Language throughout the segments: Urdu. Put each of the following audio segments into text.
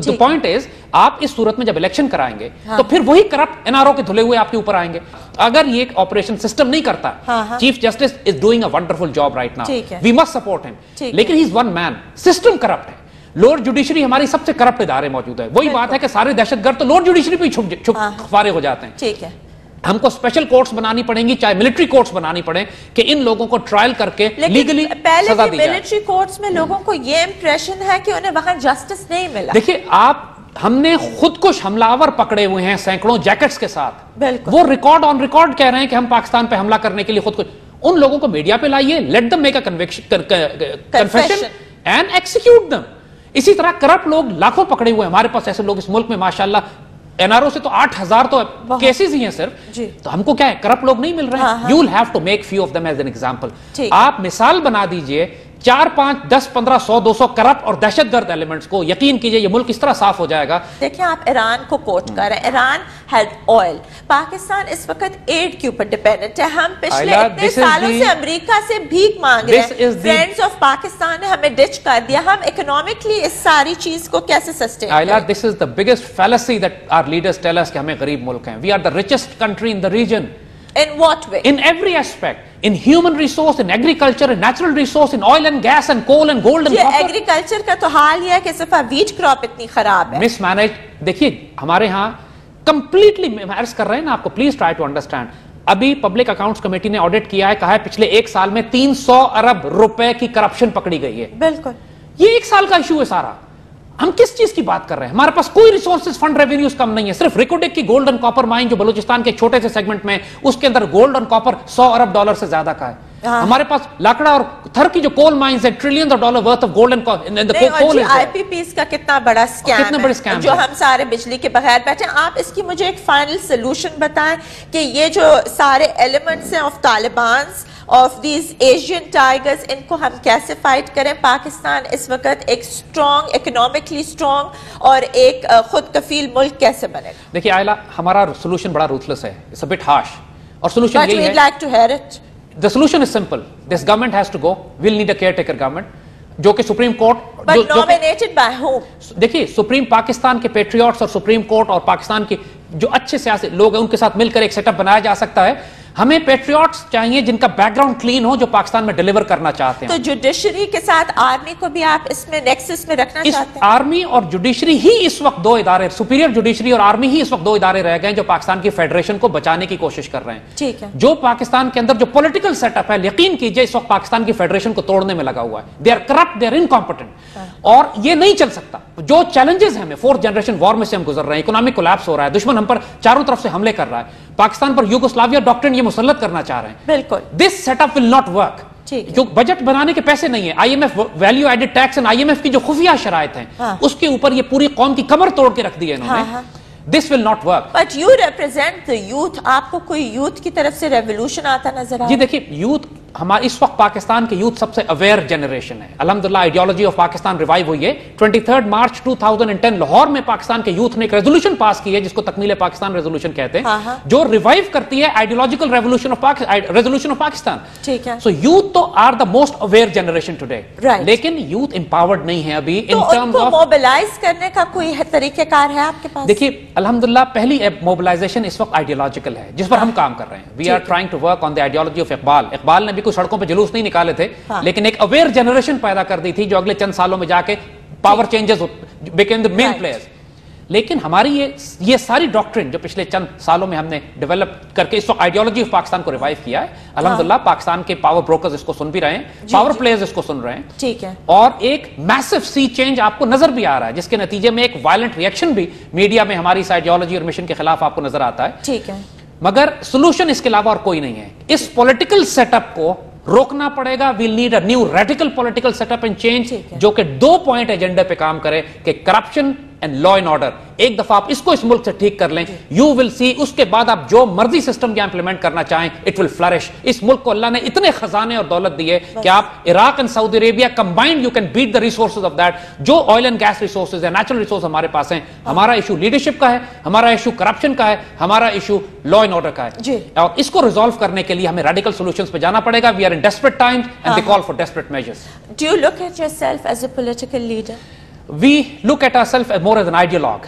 The point is, آپ اس صورت میں جب الیکشن کرائیں گے تو پھر وہی کرپٹ NRO کے دھلے ہوئے آپ کے اوپر آئیں گے. اگر یہ ایک آپریشن سسٹم نہیں کرتا, chief justice is doing a wonderful job right now, we must support him, لیکن he is one man, system corrupt ہے. لوور جوڈیشری ہماری سب سے کرپٹ ادارے موجود ہے. وہی بات ہے کہ سارے دہشت گرد تو لوور جوڈیشری پہ چھپ فارغ ہو جاتے ہیں. ٹھیک ہے, ہم کو اسپیشل کورٹس بنانی پڑیں گی, چاہے ملٹری کورٹس بنانی پڑیں, کہ ان لوگوں کو ٹرائل کر کے لیگلی سزا دی جائے. ملٹری کورٹس میں لوگوں کو یہ امپریشن ہے کہ انہیں وہاں جسٹس نہیں ملا. دیکھیں ہم نے خودکش حملہ آور پکڑے ہوئے ہیں سینکڑوں جیکٹس کے ساتھ, وہ ریکارڈ آن ریکارڈ کہہ رہے ہیں کہ ہم پاکستان پہ حملہ کرنے کے لیے خودکش. ان لوگوں کو میڈیا پہ لائیے, late them make a confession and execute them. اسی طرح کرپٹ لوگ لاکھوں پکڑے ہوئے ہیں ہمارے پاس, ایسے لوگ اس ملک میں ماشاءاللہ. NRO سے تو 8000 تو کیسز ہی ہیں صرف, تو ہم کو کیا ہے, کرپٹ لوگ نہیں مل رہے ہیں. You will have to make few of them as an example. آپ مثال بنا دیجئے 4 5 10 15 100 200 کرپٹ اور دہشت گرد ایلیمنٹس کو, یقین کیجئے یہ ملک اس طرح صاف ہو جائے گا. دیکھیں آپ ایران کو کوٹ کر رہے ہیں, ایران ہیڈ آئل, پاکستان اس وقت ایڈ کے اوپر ڈیپینڈنٹ ہے. ہم پچھلے اتنے سالوں سے امریکہ سے بھیک مانگ رہے ہیں, فرینڈز آف پاکستان نے ہمیں ڈچ کر دیا. ہم اکنامکلی اس ساری چیز کو کیسے سسٹین کریں؟ This is the biggest fallacy that our leaders tell us کہ ہمیں غریب ملک ہیں. We are the richest country in the region. In what way? In every aspect. In human resource, in agriculture, in natural resource, in oil and gas and coal and gold and copper. یہ ایگریکلچر کا تو حال یہ ہے کہ صرف ویٹ کراپ اتنی خراب ہے. مس مینج. دیکھیے ہمارے ہاں کمپلیٹلی, میں عرض کر رہے ہیں نا آپ کو, پلیز ٹرائی ٹو انڈرسٹینڈ. ابھی پبلک اکاؤنٹس کمیٹی نے آڈٹ کیا ہے, کہا ہے پچھلے 1 سال میں 300 ارب روپے کی کرپشن پکڑی گئی ہے. بالکل, یہ 1 سال کا ایشو ہے سارا. ہم کس چیز کی بات کر رہے ہیں؟ ہمارے پاس کوئی ریسورسز فنڈ ریونیوز کم نہیں ہے. صرف ریکوڈک کی گولڈ اینڈ کاپر مائن جو بلوچستان کے چھوٹے سے سیگمنٹ میں, اس کے اندر گولڈ اینڈ کاپر $100 ارب سے زیادہ کا ہے. ہمارے پاس لاکڑا اور تھر کی جو کول مائنز ہیں, trillion dollar worth of gold and coal. I P Ps کا کتنا بڑا اسکیم ہے جو ہم سارے بجلی کے بغیر بیٹھے. آپ اس کی مجھے ایک فائنل سولوشن بتائیں کہ یہ جو سارے ایلیمنٹس ہیں of Talibans, of these Asian tigers, ان کو ہم کیسے فائٹ کریں؟ پاکستان اس وقت ایک strong, economically strong اور ایک خود کفیل ملک کیسے بنے گا؟ دیکھیے عائلہ, ہمارا سولوشن بڑا ruthless ہے, it's a bit harsh, اور سولوشن یہی ہے. But we'd like to hear it. The solution is simple. This government has to go. We'll need a caretaker government. جو کہ supreme court, But nominated by whom? دیکھیے سپریم پاکستان کے پیٹریوٹس اور سپریم کورٹ اور پاکستان کے جو اچھے سیاسی لوگ ہیں ان کے ساتھ مل کر ایک سیٹ اپ بنایا جا سکتا ہے. ہمیں پیٹریوٹس چاہیے جن کا بیک گراؤنڈ کلین ہو, جو پاکستان میں ڈیلیور کرنا چاہتے ہیں. تو جوڈیشری کے ساتھ آرمی کو بھی آپ اس میں نیکسس میں رکھنا چاہتے ہیں؟ آرمی اور جوڈیشری ہی اس وقت 2 ادارے, سپیریئر جوڈیشری اور آرمی ہی اس وقت 2 ادارے رہ گئے جو پاکستان کی فیڈریشن کو بچانے کی کوشش کر رہے ہیں. ٹھیک ہے, جو پاکستان کے اندر جو پولیٹیکل سیٹ اپ ہے, یقین کیجئے اس وقت پاکستان کی فیڈریشن کو توڑنے میں لگا ہوا ہے. They are corrupt, they are incompetent, اور یہ نہیں چل سکتا. جو چیلنجز ہیں, 4th جنریشن وار میں سے ہم گزر رہے ہیں, اکنامک کولیپس ہو رہا ہے, دشمن ہم پر چاروں طرف سے حملے کر رہا ہے, پاکستان پر یوگوسلاویا ڈاکٹرن یہ مسلط کرنا چاہ رہے ہیں. بالکل, this set up will not work. جو بجٹ بنانے کے پیسے نہیں ہیں, I M F value added tax and I M F کی جو خفیہ شرائط ہیں اس کے اوپر یہ پوری قوم کی کمر توڑ کے رکھ دی ہے انہوں نے. This will not work. But you represent the youth. آپ کو کوئی یوتھ کی طرف سے ریولوشن آتا نظر آ؟ جی دیکھیے, یوتھ ہمارا اس وقت پاکستان کے یوتھ سب سے اویئر جنریشن ہے. الحمدللہ آئیڈیالوجی آف پاکستان ریوائیو ہوئی ہے. 23 مارچ 2010 لاہور میں پاکستان کے یوتھ نے ایک ریزولوشن پاس کی ہے جس کو تکمیل پاکستان ریزولوشن کہتے ہیں, جو ریوائیو کرتی ہے آئیڈیالوجیکل ریزولوشن آف پاکستان. ٹھیک ہے, سو یوتھ تو are the most aware generation today, لیکن یوتھ امپاورڈ نہیں ہے ابھی. تو ان کو موبلائز کرنے کا کوئی طریقہ کار ہے آپ کے پاس؟ دیکھیے الحمدللہ پہلی موبلائزیشن اس وقت آئیڈیالوجیکل ہے جس پر ہم کام کر رہے ہیں. We are trying to work on the ideology of Iqbal. Iqbal نے بھی کوئی سڑکوں پہ جلوس نہیں نکالے تھے, لیکن ایک اویئر جنریشن پیدا کر دی تھی جو اگلے چند سالوں میں جا کے power changes became the main players. لیکن ہماری یہ ساری ڈاکٹرن جو پچھلے چند سالوں میں ہم نے ڈیولپ کر کے اس وقت آئیڈیالوجی آف پاکستان کو ریوائیو کیا ہے. الحمدللہ پاکستان کے پاور بروکرز اس کو سن بھی رہے ہیں, پاور پلیئرز اس کو سن رہے ہیں. ٹھیک ہے, اور ایک میسو سی چینج آپ کو نظر بھی آ رہا ہے جس کے نتیجے میں ایک وائلنٹ ریئیکشن بھی میڈیا میں ہماری اس آئیڈیالوجی اور مشن کے خلاف آپ کو نظر آتا ہے. ٹھیک ہے, مگر سولوشن اس کے علاوہ اور کوئی نہیں ہے. اس پولیٹیکل سیٹ اپ کو روکنا پڑے گا. We'll need a new radical political set up and change جو کہ 2 پوائنٹ ایجنڈے پہ کام کرے کہ corruption and law and order. ایک دفعہ آپ اس کو اس ملک سے ٹھیک کر لیں, یو ول سی اس کے بعد آپ جو مرضی سسٹم یا امپلیمنٹ کرنا چاہیں اٹ ول فلرش. اس ملک کو اللہ نے اتنے خزانے اور دولت دی ہے کہ آپ Iraq and Saudi Arabia combined you can beat the resources of that. جو آئل اینڈ گیس ریسورسز ہیں, نیچرل ریسورس ہمارے پاس ہیں. ہمارا ایشو لیڈرشپ کا ہے, ہمارا ایشو کرپشن کا ہے, ہمارا ایشو لا اینڈ آرڈر کا ہے, اور اس کو ریزالو کرنے کے لیے ہمیں ریڈیکل سولوشنز پہ جانا پڑے گا. We are in desperate times and they call for desperate measures. Do you look at yourself as a political leader? we look at ourselves more as an ideologue.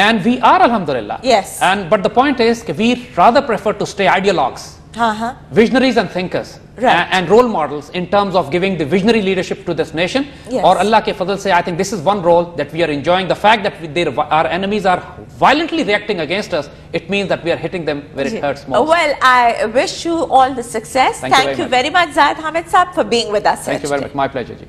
And we are, alhamdulillah. Yes. But the point is that we rather prefer to stay ideologues, visionaries and thinkers, and role models in terms of giving the visionary leadership to this nation. Yes. Or Allah ke fadl se, I think this is one role that we are enjoying. The fact that our enemies are violently reacting against us, it means that we are hitting them where it hurts most. Well, I wish you all the success. Thank you very much, Zahid Hamid Saab, for being with us. Thank you very much. My pleasure, ji.